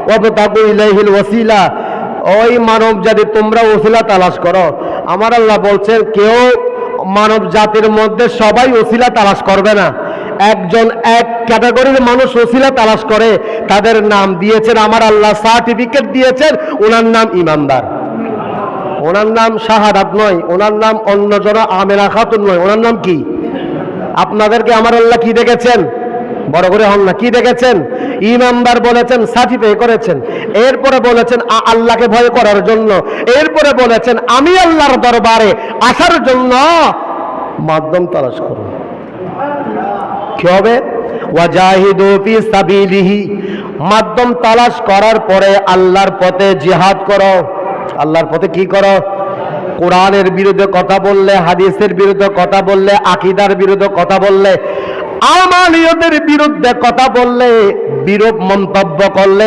ওয়াবতাগু ইলাইহিল ওয়াসিলা, ওই মানব জাতি তোমরা ওসিলা তালাশ করো। আমার আল্লাহ বলছেন কেউ মানব জাতির মধ্যে সবাই ওসিলা তালাশ করবে না, একজন এক ক্যাটাগরির মানুষ ওসিলা তালাশ করে, তাদের নাম দিয়েছেন আমার আল্লাহ, সার্টিফিকেট দিয়েছেন, ওনার নাম ইমানদার, ওনার নাম শাহাদাত নয়, ওনার নাম অন্যজন আমেনা খাতুন নয়, ওনার নাম কি? আপনাদেরকে আমার আল্লাহ কি দেখেছেন? বড় করে হন না, কি দেখেছেন? ইমানদার বলেছেন, সার্টিফাই করেছেন। এরপরে বলেছেন আল্লাহকে ভয় করার জন্য, এরপরে বলেছেন আমি আল্লাহর দরবারে আসার জন্য মাধ্যম তালাশ করুন। কি হবে? ওয়াজাহিদু ফি সাবিলিহি, মাধ্যম তালাশ করার পরে আল্লাহর পথে জিহাদ করো। আল্লাহর পথে কি করো? কোরআনের বিরুদ্ধে কথা বললে, হাদিসের বিরুদ্ধে কথা বললে, আকীদার বিরুদ্ধে কথা বললে, আমালিয়তের বিরুদ্ধে কথা বললে, বিরূপ মন্তব্য করলে